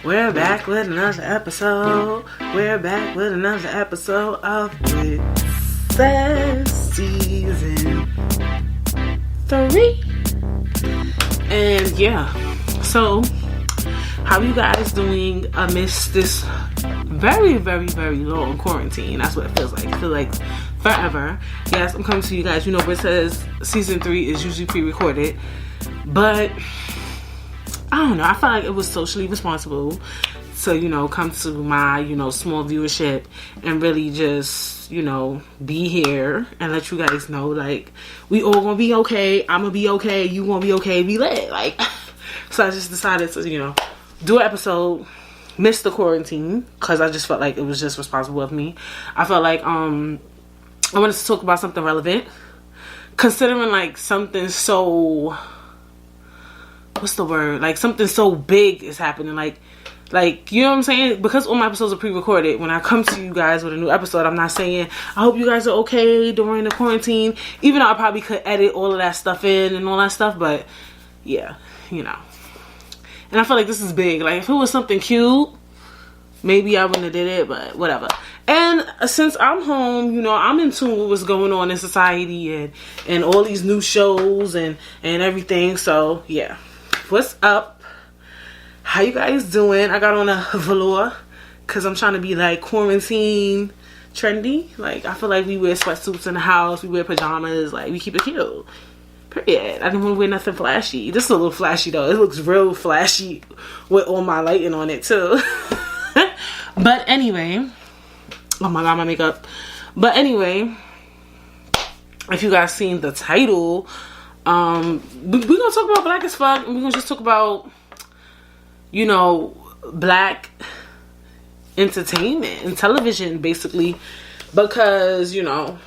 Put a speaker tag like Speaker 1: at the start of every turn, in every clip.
Speaker 1: We're back with another episode. We're back with another episode of Princess Season 3. And yeah, so how you guys doing amidst this very, very, very long quarantine? That's what it feels like. It feels like forever. Yes, I'm coming to you guys. You know, but it says Season 3 is usually pre-recorded. But I don't know. I felt like it was socially responsible to, you know, come to my, you know, small viewership and really just, you know, be here and let you guys know, like, we all gonna be okay. I'm gonna be okay. You gonna be okay. Be lit. Like, so I just decided to, you know, do an episode, miss the quarantine, because I just felt like it was just responsible of me. I felt like, I wanted to talk about something relevant, considering, like, something so... what's the word? Like, something so big is happening. Like, you know what I'm saying? Because all my episodes are pre-recorded, when I come to you guys with a new episode, I'm not saying, I hope you guys are okay during the quarantine. Even though I probably could edit all of that stuff in and all that stuff. But, yeah, you know. And I feel like this is big. Like, if it was something cute, maybe I wouldn't have did it, but whatever. And since I'm home, you know, I'm in tune with what's going on in society and all these new shows and everything. So, yeah. What's up? How you guys doing? I got on a velour because I'm trying to be like quarantine trendy. Like, I feel like we wear sweatsuits in the house, we wear pajamas, like we keep it cute. Period. I didn't want to wear nothing flashy. This is a little flashy though. It looks real flashy with all my lighting on it too. But anyway, oh my god, my makeup. But anyway, if you guys seen the title, we're gonna talk about Black as Fuck, and we're gonna just talk about, you know, black entertainment and television, basically, because, you know,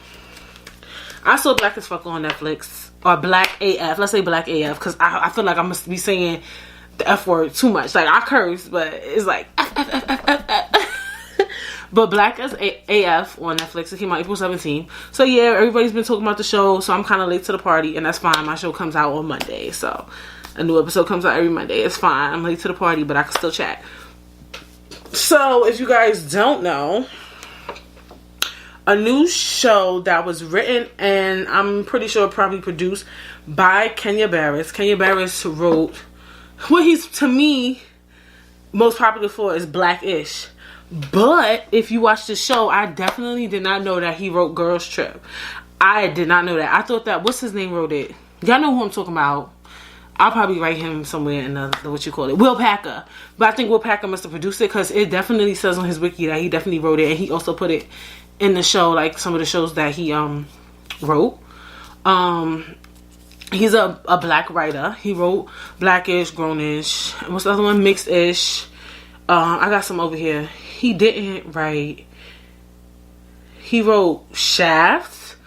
Speaker 1: I saw Black as Fuck on Netflix, or Black AF, let's say Black AF, because I feel like I must be saying the F word too much. Like, I curse, but it's like F, F, F, F, F, F. But Black as AF on Netflix, it came out April 17th. So yeah, everybody's been talking about the show, so I'm kind of late to the party, and that's fine. My show comes out on Monday, so a new episode comes out every Monday. It's fine. I'm late to the party, but I can still chat. So if you guys don't know, a new show that was written and I'm pretty sure probably produced by Kenya Barris. Kenya Barris wrote what he's, to me, most popular for is Black-ish. But if you watch the show, I definitely did not know that he wrote Girls Trip. I did not know that. I thought that, what's his name wrote it? Y'all know who I'm talking about. I'll probably write him somewhere in the what you call it, Will Packer. But I think Will Packer must have produced it, because it definitely says on his wiki that he definitely wrote it, and he also put it in the show, like some of the shows that he wrote. He's a black writer. He wrote Blackish, Grownish, and what's the other one? Mixed-ish. I got some over here. He didn't write. He wrote Shaft,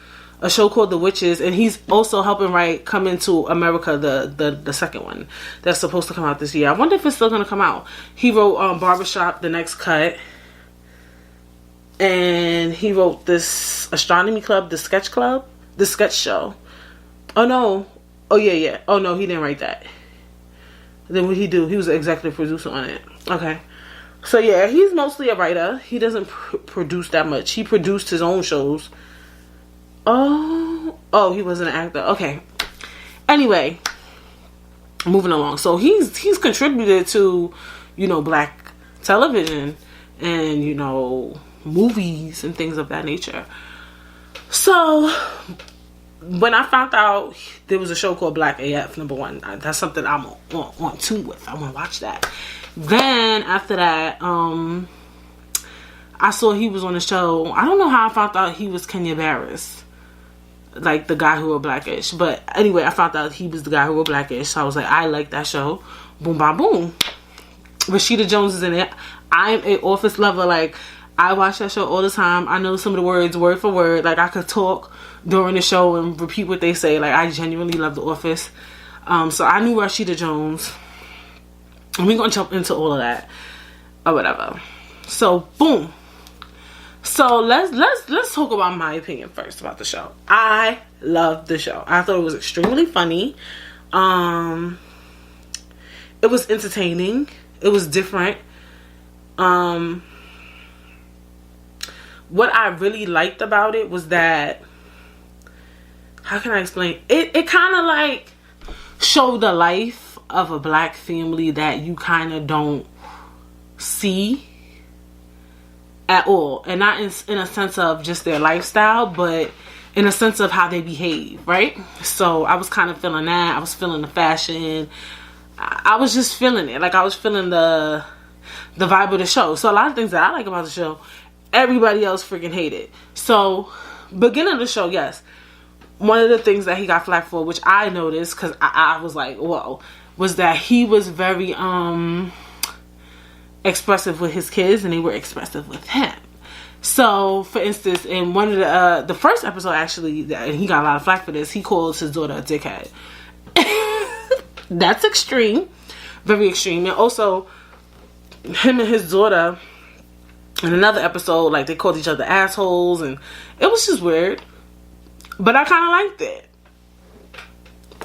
Speaker 1: a show called The Witches, and he's also helping write Coming to America, the second one that's supposed to come out this year. I wonder if it's still gonna come out. He wrote Barbershop, The Next Cut, and he wrote this Astronomy Club, The Sketch Show. Oh no, oh yeah. Oh no, he didn't write that. Then what he do? He was the executive producer on it. Okay. So yeah, he's mostly a writer. He doesn't produce that much. He produced his own shows. Oh, he was an actor. Okay. Anyway, moving along. So he's contributed to, you know, black television and, you know, movies and things of that nature. So when I found out there was a show called Black AF, number one, that's something I'm on tune with. I want to watch that. Then after that, I saw he was on the show. I don't know how I found out he was Kenya Barris, like the guy who wrote Blackish. But anyway, I found out he was the guy who wrote Blackish. So I was like, I like that show. Boom, bam, boom. Rashida Jones is in it. I'm an Office lover. Like, I watch that show all the time. I know some of the words word for word. Like, I could talk during the show and repeat what they say. Like, I genuinely love The Office. So I knew Rashida Jones. And we're going to jump into all of that. Or whatever. So, boom. So, let's talk about my opinion first about the show. I loved the show. I thought it was extremely funny. It was entertaining. It was different. What I really liked about it was that, how can I explain? It kind of like showed the life of a black family that you kind of don't see at all. And not in a sense of just their lifestyle, but in a sense of how they behave, right? So I was kind of feeling that. I was feeling the fashion. I was just feeling it. Like, I was feeling the vibe of the show. So a lot of things that I like about the show, everybody else freaking hated. So, beginning of the show, yes, one of the things that he got flack for, which I noticed, because I was like, whoa, was that he was very expressive with his kids, and they were expressive with him. So, for instance, in one of the first episode, actually, and he got a lot of flack for this, he calls his daughter a dickhead. That's extreme. Very extreme. And also, him and his daughter, in another episode, like, they called each other assholes, and it was just weird. But I kind of liked it.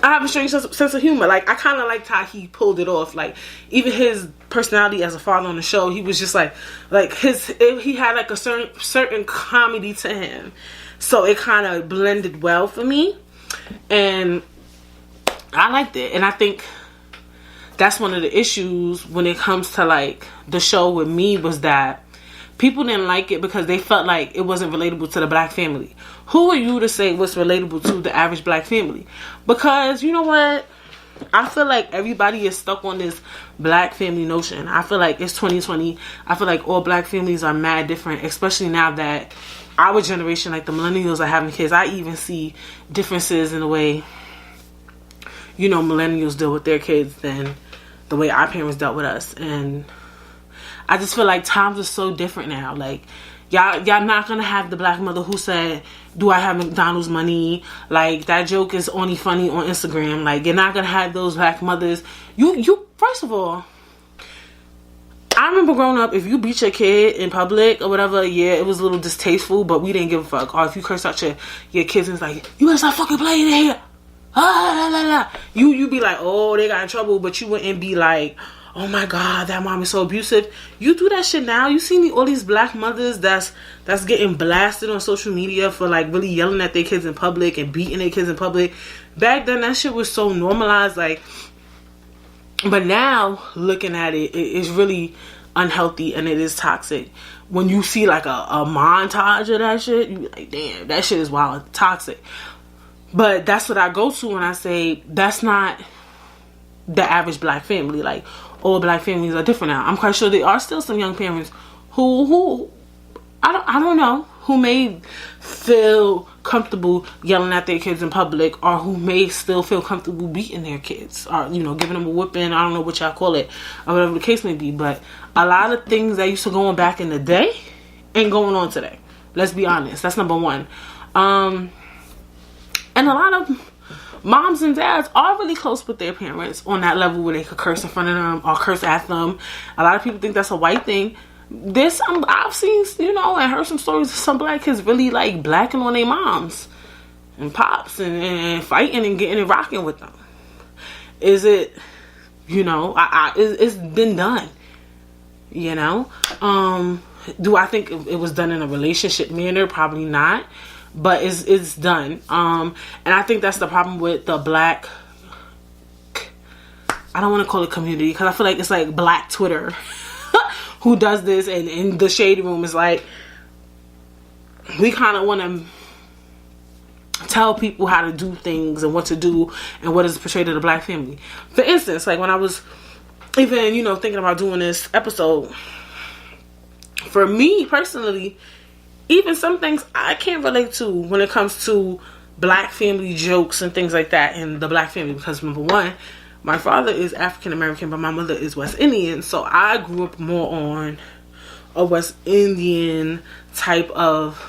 Speaker 1: I have a strange sense of humor. Like, I kind of liked how he pulled it off. Like, even his personality as a father on the show, he was just like he had like a certain comedy to him. So it kind of blended well for me. And I liked it. And I think that's one of the issues when it comes to like the show with me, was that people didn't like it because they felt like it wasn't relatable to the black family. Who are you to say what's relatable to the average black family? Because, you know what? I feel like everybody is stuck on this black family notion. I feel like it's 2020. I feel like all black families are mad different, especially now that our generation, like the millennials, are having kids. I even see differences in the way, you know, millennials deal with their kids than the way our parents dealt with us. And I just feel like times are so different now. Like, y'all not gonna have the black mother who said, do I have McDonald's money? Like, that joke is only funny on Instagram. Like, you're not gonna have those black mothers. You first of all, I remember growing up, if you beat your kid in public or whatever, yeah, it was a little distasteful, but we didn't give a fuck. Or if you curse out your kids and it's like, you better stop fucking playing in here. Ah, la, la, la. You be like, oh, they got in trouble, but you wouldn't be like, oh my god, that mom is so abusive. You do that shit now. You see all these black mothers that's getting blasted on social media for like really yelling at their kids in public and beating their kids in public. Back then, that shit was so normalized. Like, but now looking at it, it's really unhealthy and it is toxic. When you see like a montage of that shit, you be like, damn, that shit is wild and toxic. But that's what I go to when I say that's not the average black family. Like, all black families are different now. I'm quite sure there are still some young parents who I don't know, who may feel comfortable yelling at their kids in public, or who may still feel comfortable beating their kids, or, you know, giving them a whipping. I don't know what y'all call it, or whatever the case may be. But a lot of things that used to go on back in the day ain't going on today. Let's be honest. That's number one. And a lot of moms and dads are really close with their parents on that level where they could curse in front of them or curse at them. A lot of people think that's a white thing. There's some, I've seen, you know, and heard some stories of some black kids really like blacking on their moms and pops and fighting and getting and rocking with them. Is it, you know, it's been done, you know? Do I think it was done in a relationship manner? Probably not. But it's done. And I think that's the problem with the black, I don't want to call it community, because I feel like it's like black Twitter who does this, and in the shady room is like, we kind of want to tell people how to do things and what to do and what is portrayed of the black family. For instance, like when I was even, you know, thinking about doing this episode, for me personally, even some things I can't relate to when it comes to black family jokes and things like that in the black family. Because number one, my father is African American, but my mother is West Indian. So I grew up more on a West Indian type of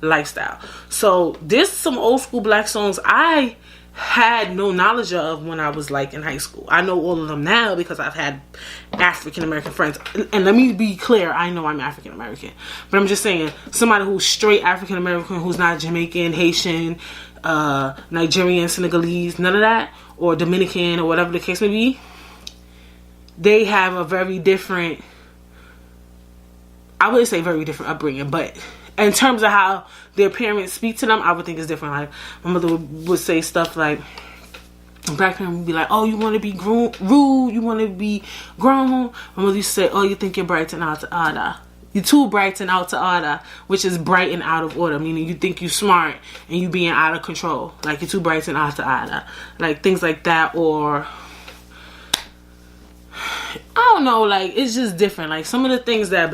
Speaker 1: lifestyle. So there's some old school black songs I had no knowledge of when I was like in high school. I know all of them now because I've had African American friends. And let me be clear, I know I'm African American, but I'm just saying, somebody who's straight African American, who's not Jamaican, Haitian, Nigerian, Senegalese, none of that, or Dominican, or whatever the case may be, they have a very different I wouldn't say very different upbringing, but in terms of how their parents speak to them, I would think it's different. Like, my mother would say stuff like, black parents would be like, oh, you want to be rude, you want to be grown. My mother used to say, oh, you think you're bright and out to order. You're too bright and out to order, which is bright and out of order, meaning you think you're smart and you being out of control. Like, you're too bright and out to order. Like, things like that. Or I don't know, like, it's just different. Like, some of the things that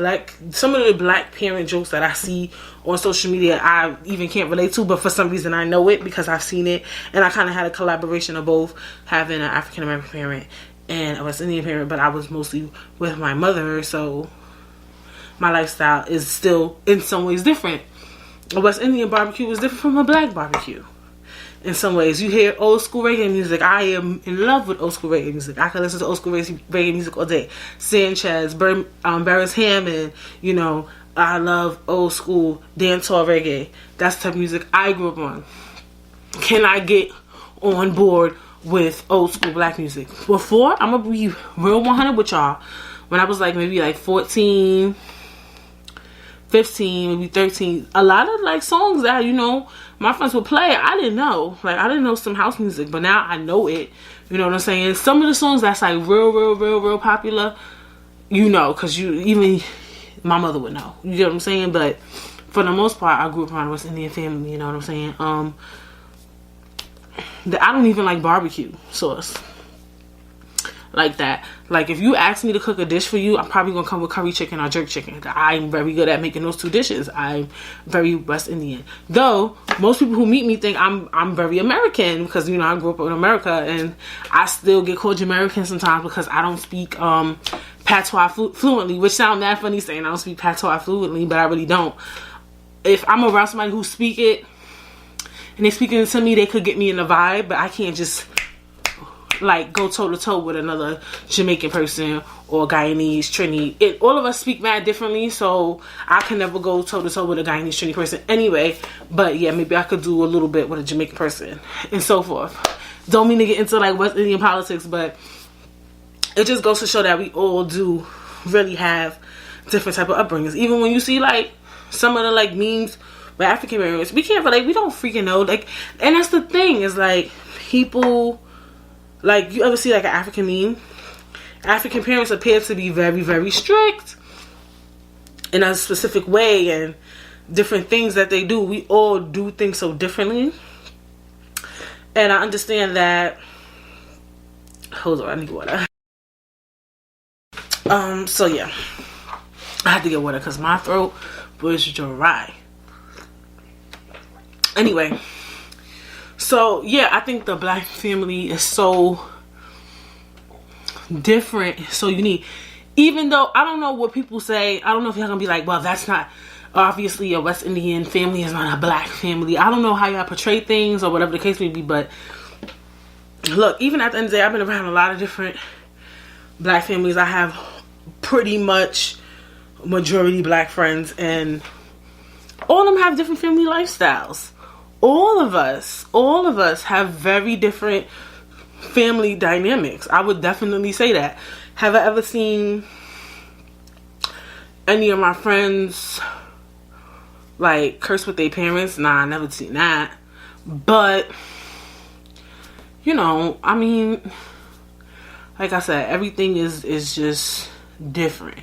Speaker 1: some of the black parent jokes that I see on social media, I even can't relate to, but for some reason I know it because I've seen it. And I kind of had a collaboration of both, having an African American parent and a West Indian parent, but I was mostly with my mother, so my lifestyle is still in some ways different. A West Indian barbecue is different from a black barbecue. In some ways, you hear old school reggae music. I am in love with old school reggae music. I can listen to old school reggae music all day. Sanchez, Barris Hammond, you know, I love old school dancehall reggae. That's the type of music I grew up on. Can I get on board with old school black music? Before, I'm gonna be real 100 with y'all. When I was like maybe like 14, 15, maybe 13, a lot of like songs that, you know, my friends would play, I didn't know. Like, I didn't know some house music, but now I know it. You know what I'm saying? Some of the songs that's like real popular, you know, because even my mother would know. You get what I'm saying? But for the most part, I grew up around a West Indian family, you know what I'm saying? I don't even like barbecue sauce like that. Like, if you ask me to cook a dish for you, I'm probably gonna come with curry chicken or jerk chicken. I'm very good at making those two dishes. I'm very West Indian, though most people who meet me think I'm very American, because, you know, I grew up in America, and I still get called Jamaican sometimes because I don't speak patois fluently, which sounds mad funny saying I don't speak patois fluently, but I really don't. If I'm around somebody who speak it and they speaking it to me, they could get me in the vibe, but I can't just like go toe to toe with another Jamaican person or Guyanese, Trini. All of us speak mad differently, so I can never go toe to toe with a Guyanese, Trini person anyway. But yeah, maybe I could do a little bit with a Jamaican person and so forth. Don't mean to get into like West Indian politics, but it just goes to show that we all do really have different type of upbringings. Even when you see like some of the like memes with African Americans, we can't relate. We don't freaking know. Like, and that's the thing, is like, people, like, you ever see like an African meme? African parents appear to be very strict in a specific way, and different things that they do. We all do things so differently. And I understand that. Hold on, I need water. So yeah, I had to get water because my throat was dry. Anyway, so yeah, I think the black family is so different, so unique. Even though I don't know what people say, I don't know if y'all gonna be like, well, that's not, obviously a West Indian family is not a black family. I don't know how y'all portray things or whatever the case may be, but look, even at the end of the day, I've been around a lot of different black families. I have pretty much majority black friends, and all of them have different family lifestyles. All of us have very different family dynamics. I would definitely say that. Have I ever seen any of my friends like curse with their parents? Nah, I never seen that. But, you know, I mean, like I said, everything is just different.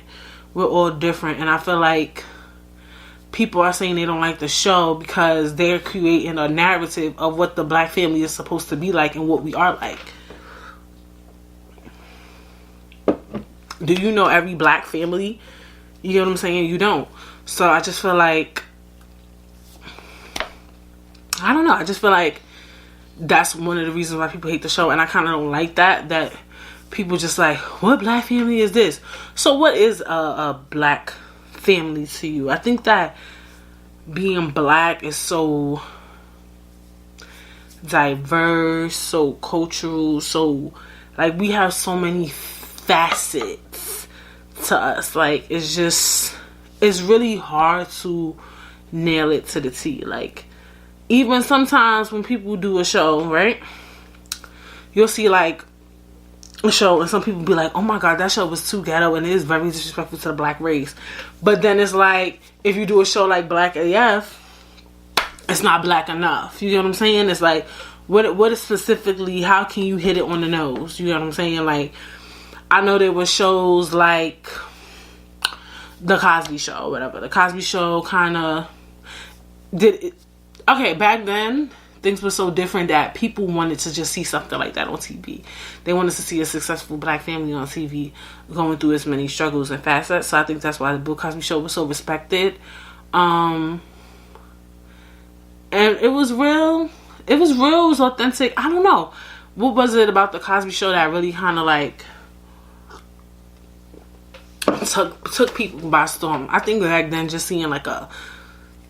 Speaker 1: We're all different, and I feel like people are saying they don't like the show because they're creating a narrative of what the black family is supposed to be like and what we are like. Do you know every black family? You know what I'm saying? You don't. So I just feel like, I don't know, I just feel like that's one of the reasons why people hate the show, and I kind of don't like that people just like, what black family is this? So what is a black family to you? I think that being black is so diverse, so cultural, so like we have so many facets to us. Like, it's really hard to nail it to the T. Like, even sometimes when people do a show, right, you'll see like show, and some people be like, oh my god, that show was too ghetto and it is very disrespectful to the black race. But then it's like, if you do a show like Black AF, it's not black enough. You know what I'm saying? It's like, what is specifically, how can you hit it on the nose? You know what I'm saying? Like, I know there were shows like The Cosby Show or whatever. The Cosby Show kind of did it. Okay, back then things were so different that people wanted to just see something like that on TV. They wanted to see a successful black family on TV going through as many struggles and facets. So I think that's why the Bill Cosby Show was so respected. And it was real. It was real. It was authentic. I don't know. What was it about the Cosby Show that really kind of like took people by storm? I think back then just seeing like a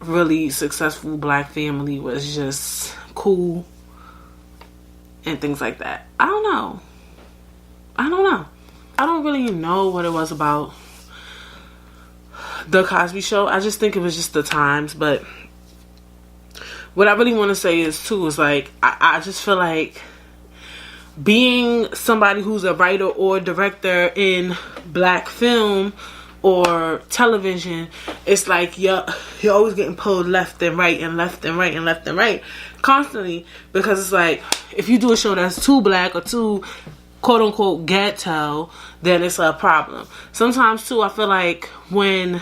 Speaker 1: really successful black family was just cool and things like that. I don't know. I don't really know what it was about the Cosby Show. I just think it was just the times. But what I really want to say is too is like, I just feel like being somebody who's a writer or director in black film or television, it's like you're always getting pulled left and right and left and right and left and right constantly, because it's like, if you do a show that's too black or too quote unquote ghetto, then it's a problem. Sometimes too, I feel like when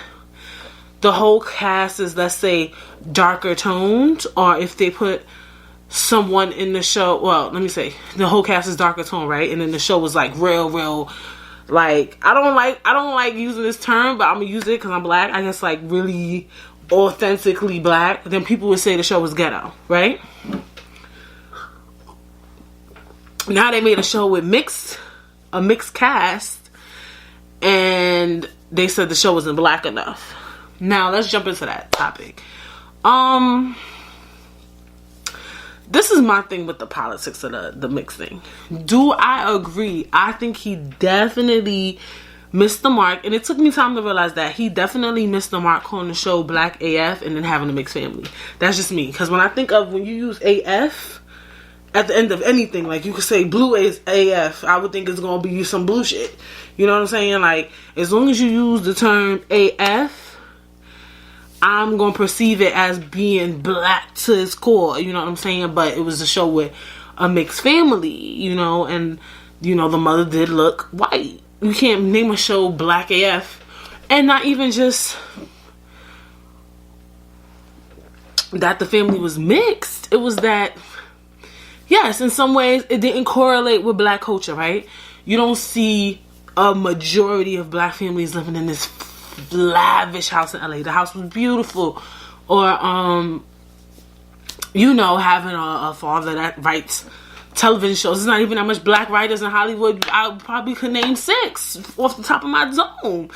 Speaker 1: the whole cast is, let's say, darker toned, or if they put someone in the show, well, let me say the whole cast is darker tone, right? And then the show was like real like, I don't like using this term, but I'm gonna use it because I'm black, I guess, like really authentically black, then people would say the show was ghetto, right? Now they made a show with a mixed cast, and they said the show wasn't black enough. Now let's jump into that topic. This is my thing with the politics of the mix thing. Do I agree? I think he definitely missed the mark, and it took me time to realize that he definitely missed the mark calling the show Black AF and then having a mixed family. That's just me, because when I think of, when you use AF at the end of anything, like you could say blue is AF, I would think it's gonna be some blue shit. You know what I'm saying? Like, as long as you use the term AF, I'm gonna perceive it as being black to its core, you know what I'm saying? But it was a show with a mixed family, you know, and you know, the mother did look white. You can't name a show Black AF and not even just that the family was mixed. It was that, yes, in some ways it didn't correlate with black culture, right? You don't see a majority of black families living in this lavish house in LA. The house was beautiful. Or you know, having a father that writes television shows. There's not even that much black writers in Hollywood. I probably could name 6 off the top of my dome.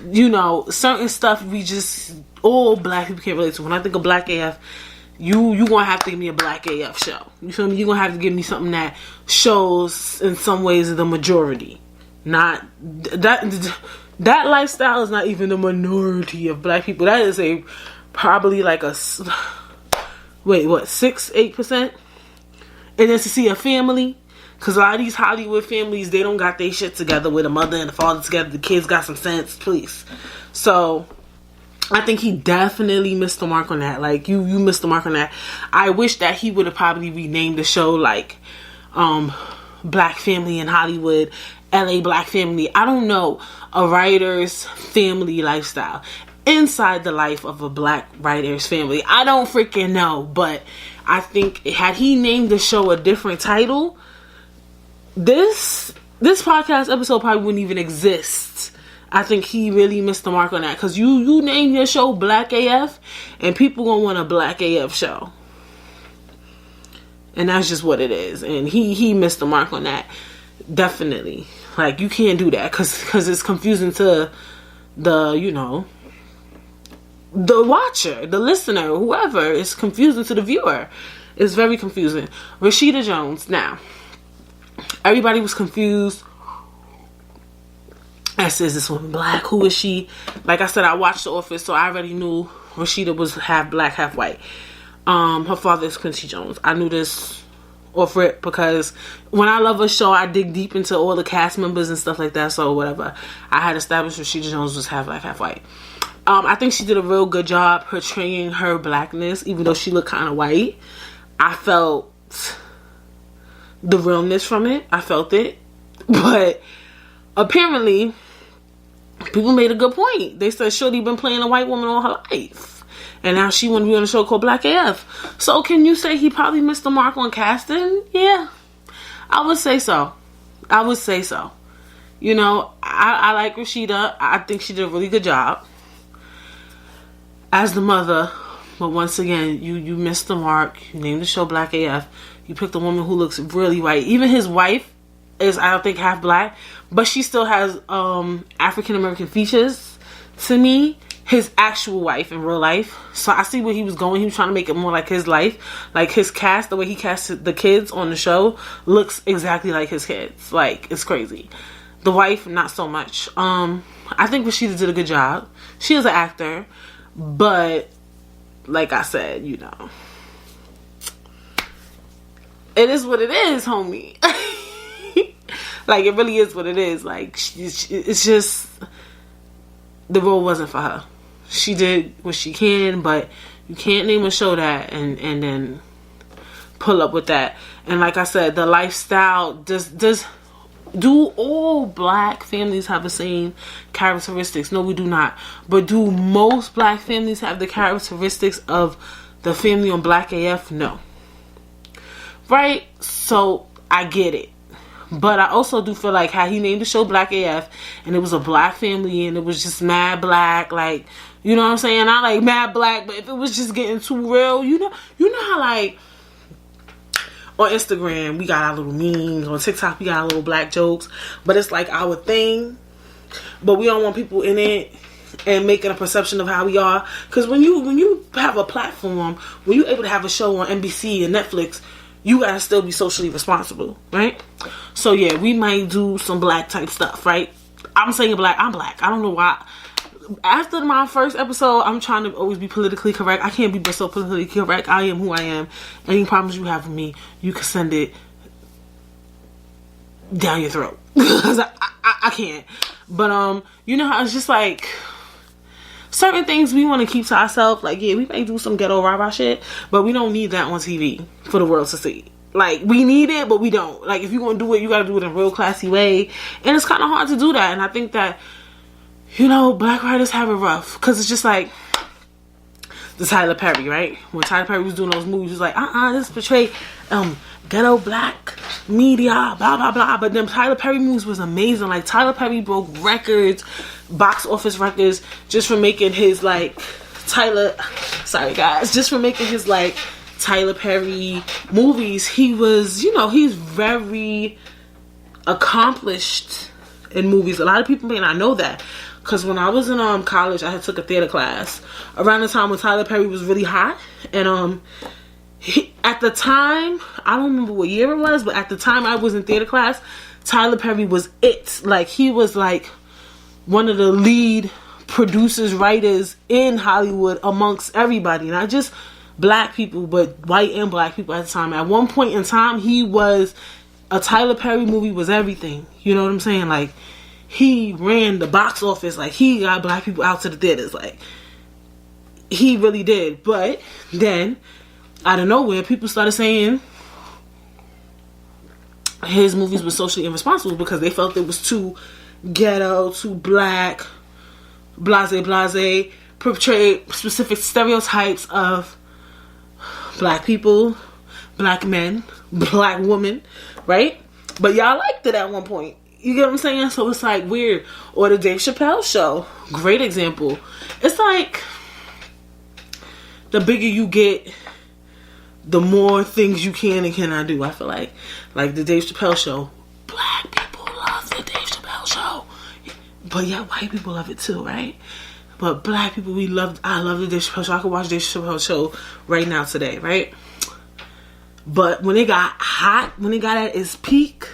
Speaker 1: You know, certain stuff we just, all black people can't relate to. When I think of Black AF, you gonna have to give me a Black AF show. You feel me? You gonna have to give me something that shows in some ways the majority. Not that lifestyle is not even the minority of black people. That is probably like a, wait, what, 6-8%? And then to see a family, because a lot of these Hollywood families, they don't got their shit together with a mother and a father together. The kids got some sense, please. So I think he definitely missed the mark on that. Like, you missed the mark on that. I wish that he would have probably renamed the show like Black Family in Hollywood, LA Black Family. I don't know, a writer's family lifestyle inside the life of a black writer's family. I don't freaking know, but I think had he named the show a different title, this podcast episode probably wouldn't even exist. I think he really missed the mark on that, because you name your show Black AF and people gonna want a Black AF show, and that's just what it is. And he missed the mark on that, definitely. Like, you can't do that because it's confusing to the, you know, the watcher, the listener, whoever. It's confusing to the viewer. It's very confusing. Rashida Jones. Now, everybody was confused. As is this woman black? Who is she? Like I said, I watched The Office, so I already knew Rashida was half black, half white. Her father is Quincy Jones. I knew this off rip, because when I love a show, I dig deep into all the cast members and stuff like that. So whatever, I had established Rashida Jones was half black, half white. I think she did a real good job portraying her blackness, even though she looked kind of white. I felt the realness from it. I felt it. But apparently, people made a good point. They said Shorty been playing a white woman all her life, and now she want to be on a show called blackaf. So can you say he probably missed the mark on casting? Yeah, I would say so. I would say so. You know, I like Rashida. I think she did a really good job as the mother, but once again, you missed the mark. You named the show Black AF. You picked a woman who looks really white. Even his wife is, I don't think, half black, but she still has African American features to me. His actual wife in real life. So I see where he was going. He was trying to make it more like his life. Like his cast, the way he casted the kids on the show looks exactly like his kids. Like, it's crazy. The wife, not so much. I think Rashida did a good job. She is an actor. But, like I said, you know, it is what it is, homie. Like, it really is what it is. Like, it's just, the role wasn't for her. She did what she can, but you can't name a show that and then pull up with that. And like I said, the lifestyle, do all black families have the same characteristics? No, we do not. But do most black families have the characteristics of the family on Black AF? No. Right? So, I get it. But I also do feel like how he named the show Black AF, and it was a black family, and it was just mad black, like, you know what I'm saying? I like mad black, but if it was just getting too real, you know how, like, on Instagram, we got our little memes. On TikTok, we got our little black jokes. But it's like our thing. But we don't want people in it and making a perception of how we are. Because when you have a platform, when you're able to have a show on NBC and Netflix, you gotta still be socially responsible, right? So yeah, we might do some black type stuff, right? I'm saying black. I'm black. I don't know why. After my first episode, I'm trying to always be politically correct. I can't be so politically correct. I am who I am. Any problems you have with me, you can send it down your throat. Because I can't. But, you know how it's just like, certain things we want to keep to ourselves. Like, yeah, we may do some ghetto rah-rah shit, but we don't need that on TV for the world to see. Like, we need it, but we don't. Like, if you're going to do it, you got to do it in a real classy way. And it's kind of hard to do that. And I think that, you know, black writers have it rough. Because it's just like the Tyler Perry, right? When Tyler Perry was doing those movies, he was like, this portray ghetto black media, blah, blah, blah. But them Tyler Perry movies was amazing. Like, Tyler Perry broke records, box office records, just for making his, like, just for making his, like, Tyler Perry movies. He was, you know, he's very accomplished in movies. A lot of people may not know that. Because when I was in college, I had took a theater class around the time when Tyler Perry was really hot. And at the time, I don't remember what year it was, but at the time I was in theater class, Tyler Perry was it. Like, he was like one of the lead producers, writers in Hollywood amongst everybody. Not just black people, but white and black people at the time. At one point in time, a Tyler Perry movie was everything. You know what I'm saying? Like, he ran the box office. Like, he got black people out to the theaters. Like, he really did. But then, out of nowhere, people started saying his movies were socially irresponsible because they felt it was too ghetto, too black, blase, portrayed specific stereotypes of black people, black men, black women, right? But y'all liked it at one point. You get what I'm saying? So it's like weird. Or the Dave Chappelle show. Great example. It's like the bigger you get, the more things you can and cannot do. I feel like the Dave Chappelle show. Black people love the Dave Chappelle show. But yeah, white people love it too, right? But black people, I love the Dave Chappelle show. I could watch Dave Chappelle show right now today, right? But when it got hot, when it got at its peak,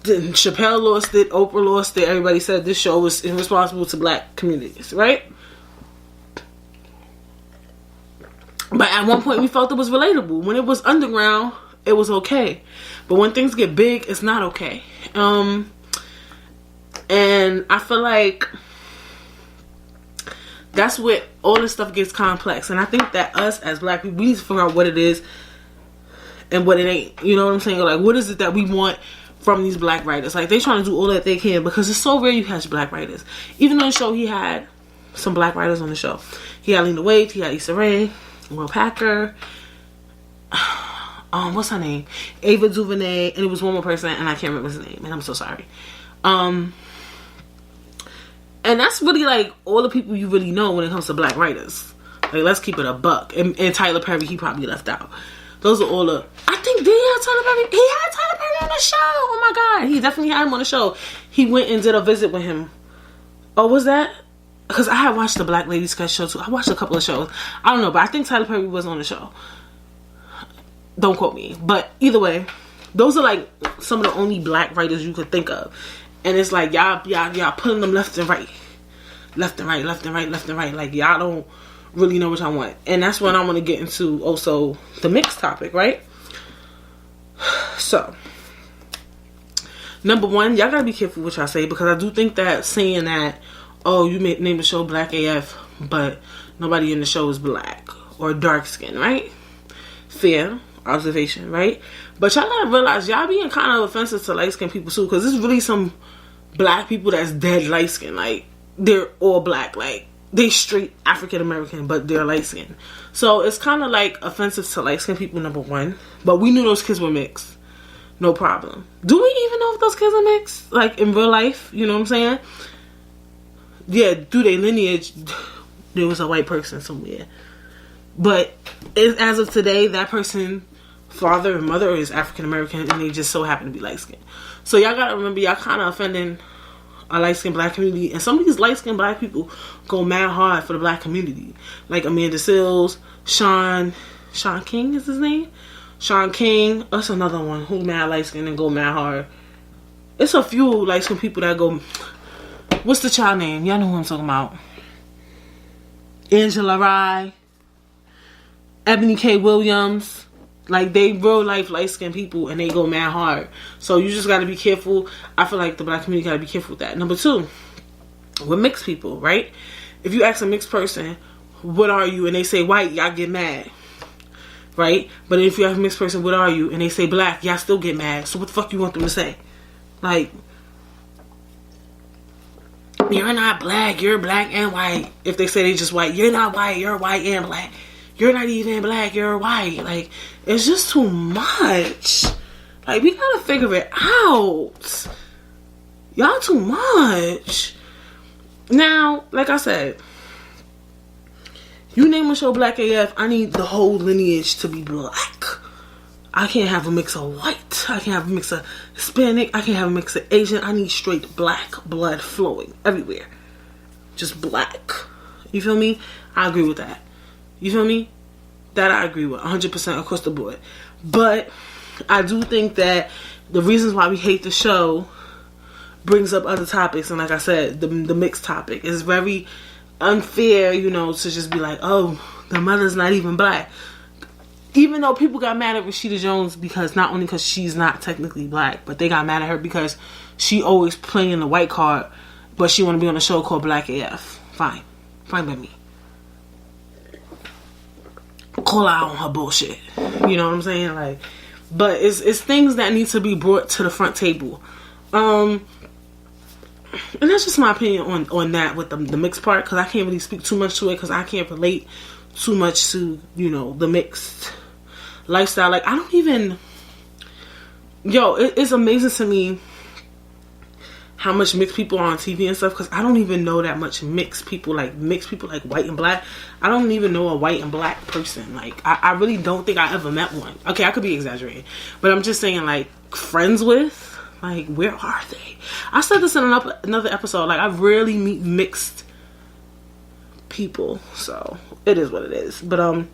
Speaker 1: then Chappelle lost it, Oprah lost it. Everybody said this show was irresponsible to black communities, right? But But at one point we felt it was relatable. When it was underground, it was okay. But when things get big, it's not okay. And I feel like that's where all this stuff gets complex. And I think that us as black people, we need to figure out what it is and what it ain't. You know what I'm saying? Like, what is it that we want from these black writers? Like, they trying to do all that they can, because it's so rare you catch black writers. Even on the show, he had some black writers on the show. He had Lena Waithe, he had Issa Rae, Will Packer, what's her name? Ava DuVernay, and it was one more person, and I can't remember his name, and I'm so sorry. And that's really like all the people you really know when it comes to black writers. Like, let's keep it a buck. And Tyler Perry, he probably left out. Those are all the... I think, did he have Tyler Perry? He had Tyler Perry on the show. Oh my God. He definitely had him on the show. He went and did a visit with him. Oh, was that? Because I had watched the Black Lady Sketch show too. I watched a couple of shows. I don't know, but I think Tyler Perry was on the show. Don't quote me. But either way, those are like some of the only black writers you could think of. And it's like, y'all putting them left and right. Left and right, left and right, left and right. Like, y'all don't really know what I want. And that's when I want to get into also the mixed topic, right? So, number one, y'all gotta be careful what y'all say, because I do think that saying that, oh, you may name the show Black AF, but nobody in the show is black or dark skin, right? Fair observation, right? But y'all gotta realize y'all being kind of offensive to light skinned people too, because there's really some black people that's dead light skinned. Like, they're all black, like they straight African American, but they're light skinned. So it's kind of like offensive to light skinned people, number one. But we knew those kids were mixed, no problem. Do we even know if those kids are mixed, like in real life? You know what I'm saying? Yeah, through their lineage, there was a white person somewhere. But as of today, that person, father and mother, is African American, and they just so happen to be light skinned. So y'all gotta remember, y'all kind of offending a light-skinned black community, and some of these light-skinned black people go mad hard for the black community, like Amanda Seales, Sean King is his name, Sean King. That's another one who mad light-skinned and go mad hard. It's a few light-skinned people that go. What's the child name? Y'all know who I'm talking about. Angela Rye, Ebony K. Williams. Like, they real life light skinned people, and they go mad hard. So you just gotta be careful. I feel like the black community gotta be careful with that. Number two, with mixed people, right? If you ask a mixed person, what are you? And they say white, y'all get mad. Right? But if you ask a mixed person, what are you? And they say black, y'all still get mad. So what the fuck you want them to say? Like, you're not black, you're black and white. If they say they just white, you're not white, you're white and black. You're not even black, you're white. Like, it's just too much. Like, we gotta figure it out. Y'all too much. Now, like I said, you name a show Black AF, I need the whole lineage to be black. I can't have a mix of white. I can't have a mix of Hispanic. I can't have a mix of Asian. I need straight black blood flowing everywhere. Just black. You feel me? I agree with that. You feel me? That I agree with 100% across the board. But I do think that the reasons why we hate the show brings up other topics. And like I said, the mixed topic is very unfair, you know, to just be like, oh, the mother's not even black. Even though people got mad at Rashida Jones because not only because she's not technically black, but they got mad at her because she always playing the white card, but she want to be on a show called Black AF. Fine. Fine by me. Call out on her bullshit. You know what I'm saying? Like, but it's things that need to be brought to the front table. And that's just my opinion on that with the mixed part, because I can't really speak too much to it because I can't relate too much to, you know, the mixed lifestyle. Like, I don't even, it's amazing to me how much mixed people are on TV and stuff, because I don't even know that much mixed people like white and black. I don't even know a white and black person. Like, I really don't think I ever met one. Okay, I could be exaggerating, but I'm just saying, like, friends with, like, where are they? I said this in another episode, like, I rarely meet mixed people, so it is what it is. But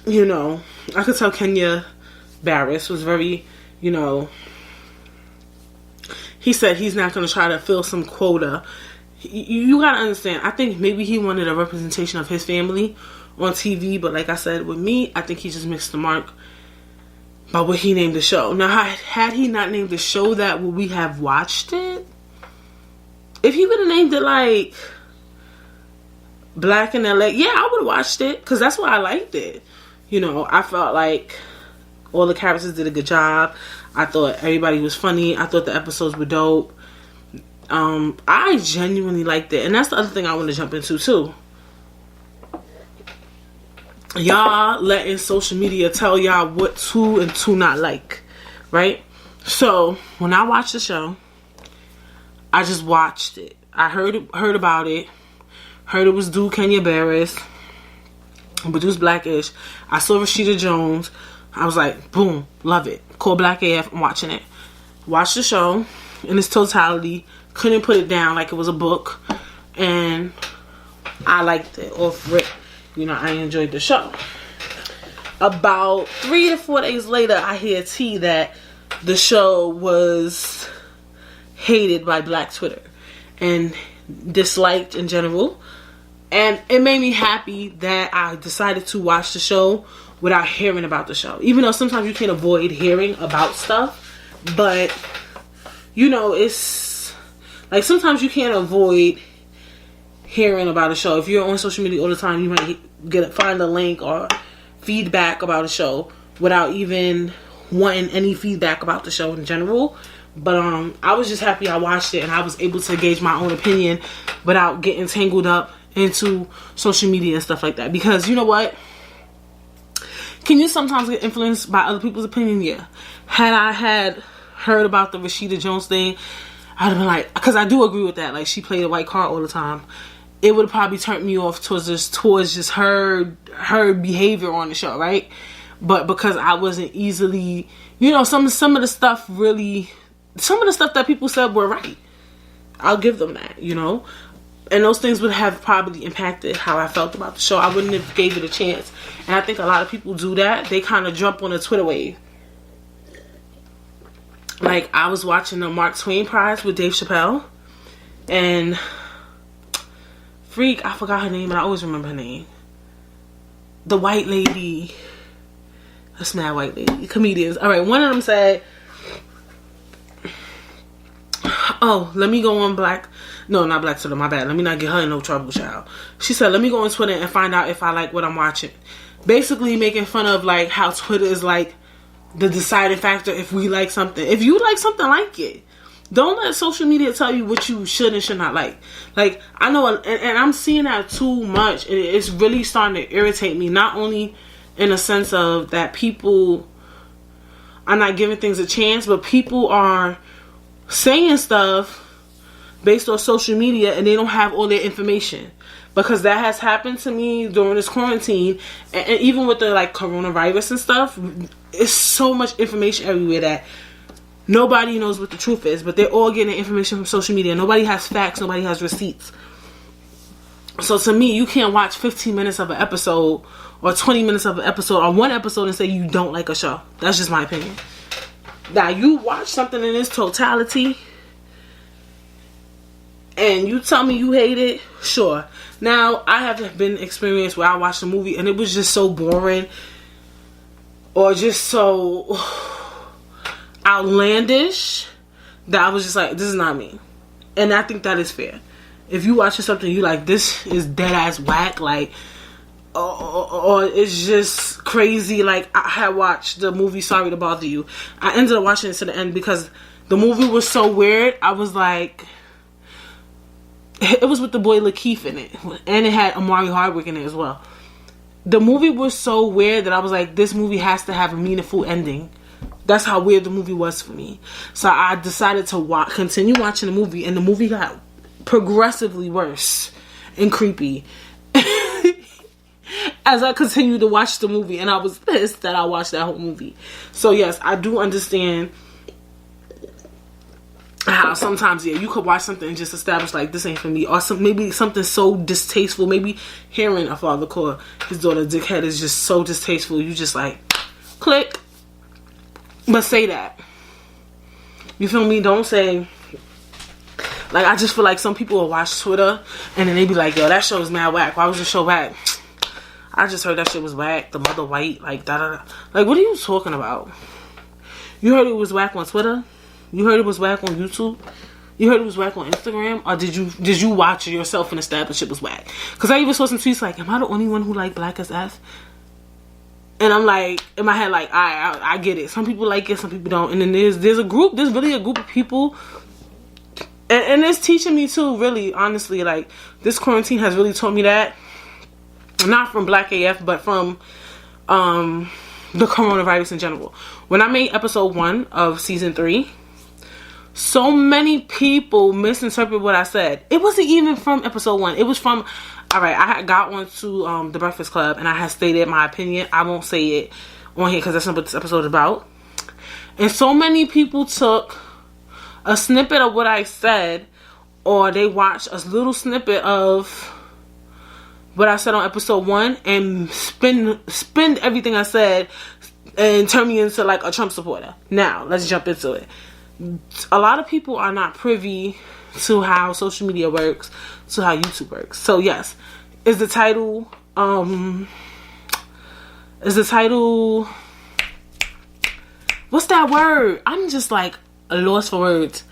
Speaker 1: you know, I could tell Kenya Barris was very, you know, he said he's not going to try to fill some quota. You got to understand, I think maybe he wanted a representation of his family on TV. But like I said, with me, I think he just missed the mark by what he named the show. Now, had he not named the show that, would we have watched it? If he would have named it like Black in LA, yeah, I would have watched it, because that's why I liked it. You know, I felt like all the characters did a good job. I thought everybody was funny. I thought the episodes were dope. I genuinely liked it. And that's the other thing I want to jump into too. Y'all letting social media tell y'all what to and to not like, right? So when I watched the show, I just watched it. I heard about it. Heard it was due Kenya Barris, produced Blackish. I saw Rashida Jones. I was like, boom, love it. Call Black AF. I'm watching it. Watched the show in its totality. Couldn't put it down like it was a book, and I liked it off rip. You know, I enjoyed the show. About 3 to 4 days later, I hear tea that the show was hated by Black Twitter and disliked in general. And it made me happy that I decided to watch the show without hearing about the show. Even though sometimes you can't avoid hearing about stuff. But, you know, it's like sometimes you can't avoid hearing about a show. If you're on social media all the time, you might find a link or feedback about a show without even wanting any feedback about the show in general. But I was just happy I watched it and I was able to gauge my own opinion without getting tangled up into social media and stuff like that. Because you know what? Can you sometimes get influenced by other people's opinion? Yeah. Had I heard about the Rashida Jones thing, I'd have been like, because I do agree with that. Like, she played a white card all the time. It would have probably turned me off towards just her behavior on the show, right? But because I wasn't easily, you know, some of the stuff that people said were right. I'll give them that, you know? And those things would have probably impacted how I felt about the show. I wouldn't have gave it a chance. And I think a lot of people do that. They kind of jump on a Twitter wave. Like, I was watching the Mark Twain Prize with Dave Chappelle. And I forgot her name, but I always remember her name. The white lady. That's mad white lady. Comedians. Alright, one of them said, oh, let me go on not Black Twitter, my bad. Let me not get her in no trouble, child. She said, let me go on Twitter and find out if I like what I'm watching. Basically making fun of like how Twitter is like the deciding factor if we like something. If you like something, like it. Don't let social media tell you what you should and should not like. Like, I know, and I'm seeing that too much. And it's really starting to irritate me. Not only in a sense of that people are not giving things a chance, but people are saying stuff based on social media and they don't have all their information. Because that has happened to me during this quarantine. And even with the like coronavirus and stuff, it's so much information everywhere that nobody knows what the truth is, but they're all getting information from social media. Nobody has facts. Nobody has receipts. So to me, you can't watch 15 minutes of an episode or 20 minutes of an episode or one episode and say you don't like a show. That's just my opinion. Now, you watch something in its totality and you tell me you hate it, sure. Now, I have been experienced where I watched a movie and it was just so boring or just so outlandish that I was just like, this is not me. And I think that is fair. If you watching something you like, this is dead ass whack, like, or it's just crazy. Like, I had watched the movie Sorry to Bother You. I ended up watching it to the end because the movie was so weird. I was like, it was with the boy Lakeith in it, and it had Amari Hardwick in it as well. The movie was so weird that I was like, this movie has to have a meaningful ending. That's how weird the movie was for me. So I decided to continue watching the movie, and the movie got progressively worse and creepy as I continued to watch the movie, and I was pissed that I watched that whole movie. So yes, I do understand how sometimes, yeah, you could watch something and just establish like, this ain't for me, or maybe something so distasteful. Maybe hearing a father call his daughter dickhead is just so distasteful. You just like, click. But say that. You feel me? Don't say, like, I just feel like some people will watch Twitter and then they be like, yo, that show is mad whack. Why was the show whack? I just heard that shit was whack. The mother white, like, da-da-da. Like, what are you talking about? You heard it was whack on Twitter? You heard it was whack on YouTube? You heard it was whack on Instagram? Or did you watch it yourself and establish it was whack? Because I even saw some tweets like, am I the only one who like blackaf? And I'm like, in my head, like, I get it. Some people like it, some people don't. And then there's really a group of people. And it's teaching me too, really, honestly. Like, this quarantine has really taught me that. Not from Black AF, but from the coronavirus in general. When I made episode 1 of season 3, so many people misinterpreted what I said. It wasn't even from episode 1. It was from, alright, I had got onto The Breakfast Club and I had stated my opinion. I won't say it on here because that's not what this episode is about. And so many people took a snippet of what I said, or they watched a little snippet of what I said on episode 1 and spin everything I said and turn me into like a Trump supporter. Now, let's jump into it. A lot of people are not privy to how social media works, to how YouTube works. So yes, is the title what's that word? I'm just like lost for words.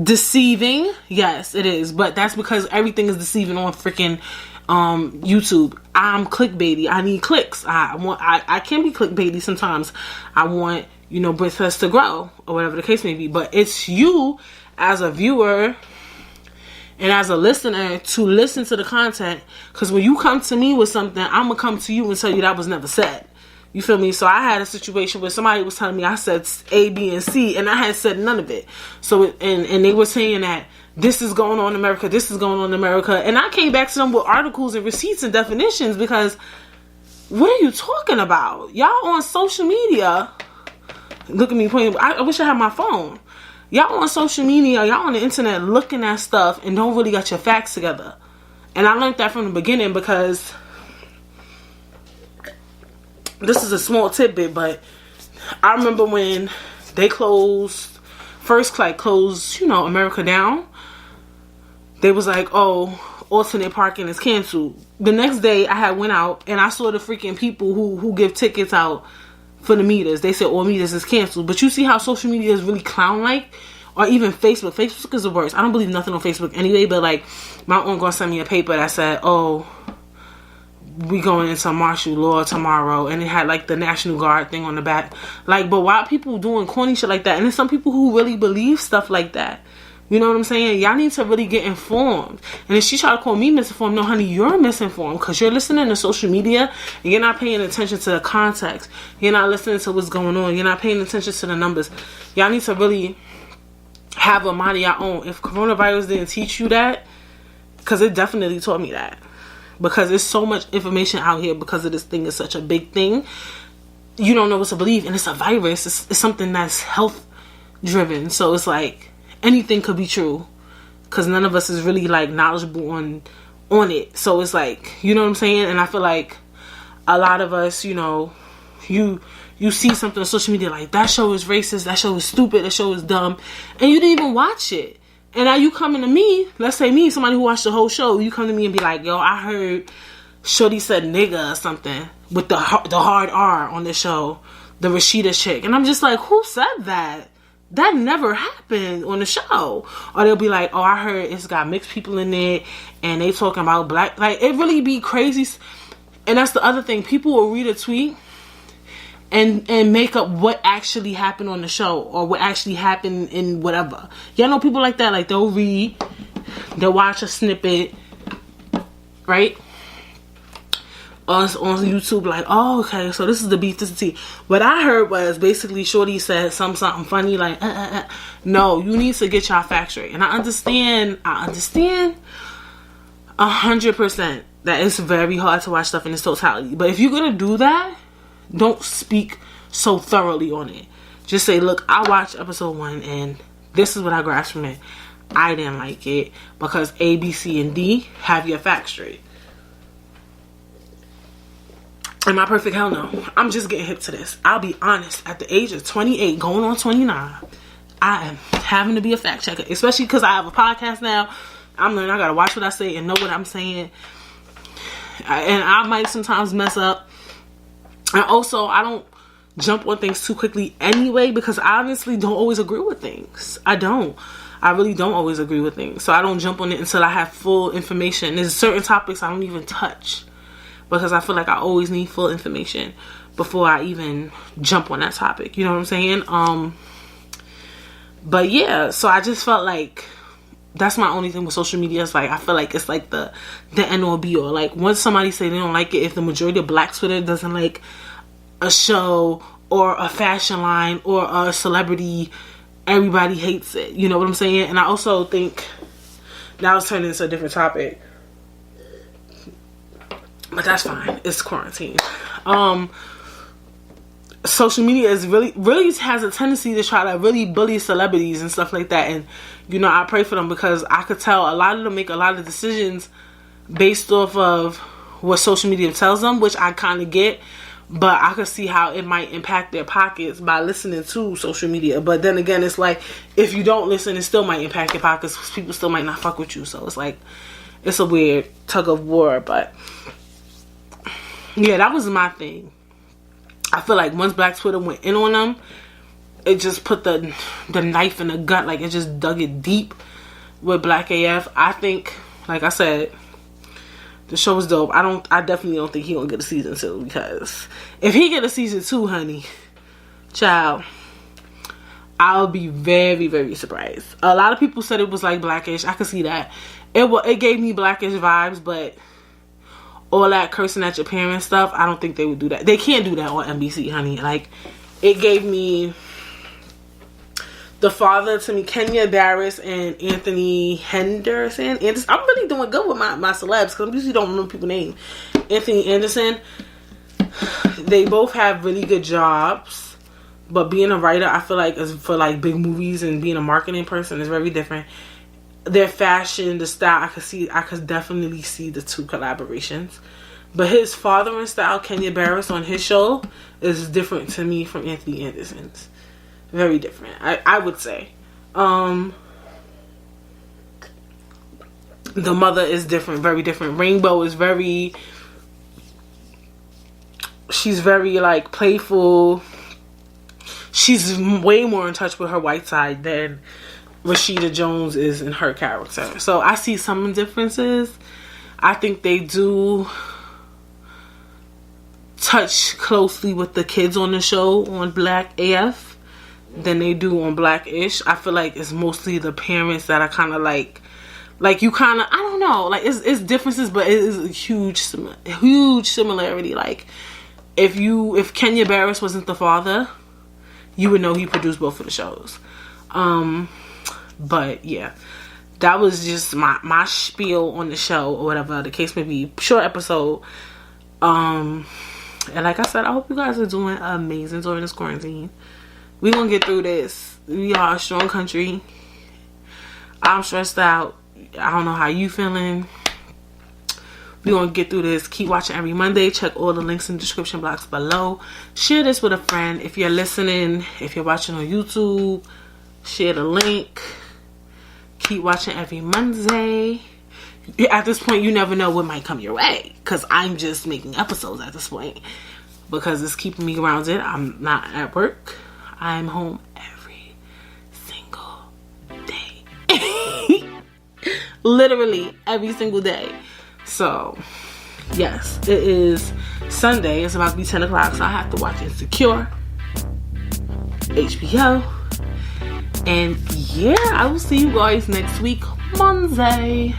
Speaker 1: Deceiving? Yes, it is. But that's because everything is deceiving on freaking YouTube. I'm clickbaity. I need clicks. I can be clickbaity sometimes. I want, business to grow or whatever the case may be. But it's you as a viewer and as a listener to listen to the content. Because when you come to me with something, I'm going to come to you and tell you that was never said. You feel me? So I had a situation where somebody was telling me I said A, B, and C, and I had said none of it. So, and they were saying that this is going on in America, this is going on in America. And I came back to them with articles and receipts and definitions because what are you talking about? Y'all on social media. Look at me pointing. I wish I had my phone. Y'all on social media, y'all on the internet looking at stuff and don't really got your facts together. And I learned that from the beginning because this is a small tidbit, but I remember when they closed America down. They was like, oh, alternate parking is canceled. The next day I had went out and I saw the freaking people who give tickets out for the meters. They said all meters is canceled. But you see how social media is really clown-like? Or even Facebook. Facebook is the worst. I don't believe nothing on Facebook anyway, but like my aunt gonna send me a paper that said, oh, we going into martial law tomorrow, and it had like the National Guard thing on the back. Like, but why are people doing corny shit like that? And there's some people who really believe stuff like that. You know what I'm saying? Y'all need to really get informed. And if she try to call me misinformed, no, honey, you're misinformed because you're listening to social media and you're not paying attention to the context. You're not listening to what's going on. You're not paying attention to the numbers. Y'all need to really have a mind of your own. If coronavirus didn't teach you that, because it definitely taught me that. Because there's so much information out here because of this thing is such a big thing. You don't know what to believe. And it's a virus. It's something that's health driven. So it's like anything could be true. Because none of us is really like knowledgeable on it. So it's like, you know what I'm saying? And I feel like a lot of us, you see something on social media like that show is racist, that show is stupid, that show is dumb. And you didn't even watch it. And now you coming to me, let's say me, somebody who watched the whole show, you come to me and be like, yo, I heard Shorty said nigga or something with the hard R on the show, the Rashida chick. And I'm just like, who said that? That never happened on the show. Or they'll be like, oh, I heard it's got mixed people in it and they talking about black. Like, it really be crazy. And that's the other thing. People will read a tweet and make up what actually happened on the show or what actually happened in whatever. Y'all know people like that. Like, they'll watch a snippet, right? On YouTube, like, oh, okay, so this is the beef, this is the tea. What I heard was basically Shorty said something funny, like, No, you need to get y'all facts straight. And I understand 100% that it's very hard to watch stuff in its totality. But if you're gonna do that, don't speak so thoroughly on it. Just say, look, I watched episode 1 and this is what I grasped from it. I didn't like it because A, B, C, and D. Have your facts straight. Am I perfect? Hell no. I'm just getting hip to this. I'll be honest. At the age of 28, going on 29, I am having to be a fact checker. Especially because I have a podcast now. I'm learning. I gotta watch what I say and know what I'm saying. and I might sometimes mess up. And also, I don't jump on things too quickly anyway, because I honestly don't always agree with things. I really don't always agree with things. So I don't jump on it until I have full information. There's certain topics I don't even touch, because I feel like I always need full information before I even jump on that topic. You know what I'm saying? But yeah, so I just felt like that's my only thing with social media. Is like, I feel like it's like the end all be all. Like, once somebody say they don't like it, if the majority of Black Twitter doesn't like a show or a fashion line or a celebrity, everybody hates it. You know what I'm saying? And I also think now it's turning into a different topic, but that's fine. It's quarantine. Social media is really has a tendency to try to really bully celebrities and stuff like that. And you know, I pray for them, because I could tell a lot of them make a lot of decisions based off of what social media tells them, which I kind of get. But I could see how it might impact their pockets by listening to social media. But then again, it's like, if you don't listen, it still might impact your pockets, because people still might not fuck with you. So it's like, it's a weird tug of war. But yeah, that was my thing. I feel like once Black Twitter went in on them, it just put the knife in the gut. Like, it just dug it deep with Black AF. I think, like I said, the show was dope. I definitely don't think he gonna get a season 2, because if he get a season 2, honey, child, I'll be very, very surprised. A lot of people said it was like Blackish. I could see that. It gave me Blackish vibes, but all that cursing at your parents stuff, I don't think they would do that. They can't do that on NBC, honey. Like, it gave me the father to me, Kenya Barris and Anthony Henderson. I'm really doing good with my celebs, because I usually don't remember people's names. Anthony Anderson. They both have really good jobs, but being a writer, I feel like, is for like big movies, and being a marketing person is very different. Their fashion, the style, I could definitely see the two collaborations. But his father and style, Kenya Barris, on his show is different to me from Anthony Anderson's. Very different, I would say. The mother is different, very different. Rainbow is she's very like playful. She's way more in touch with her white side than Rashida Jones is in her character. So I see some differences. I think they do touch closely with the kids on the show on Black AF than they do on Blackish. I feel like it's mostly the parents that are kind of like you kind of, I don't know, like it's differences, but it is a huge similarity. Like, if Kenya Barris wasn't the father, you would know he produced both of the shows. But yeah, that was just my spiel on the show, or whatever the case may be. Short episode. And like I said, I hope you guys are doing amazing during this quarantine. We gonna get through this. We are a strong country. I'm stressed out. I don't know how you feeling. We gonna get through this. Keep watching every Monday. Check all the links in the description box below. Share this with a friend. If you're listening, if you're watching on YouTube, share the link. Keep watching every Monday. At this point, you never know what might come your way, because I'm just making episodes at this point, because it's keeping me grounded. I'm not at work. I'm home every single day. Literally every single day. So yes, it is Sunday. It's about to be 10 o'clock, so I have to watch Insecure, HBO. And yeah, I will see you guys next week, Monday.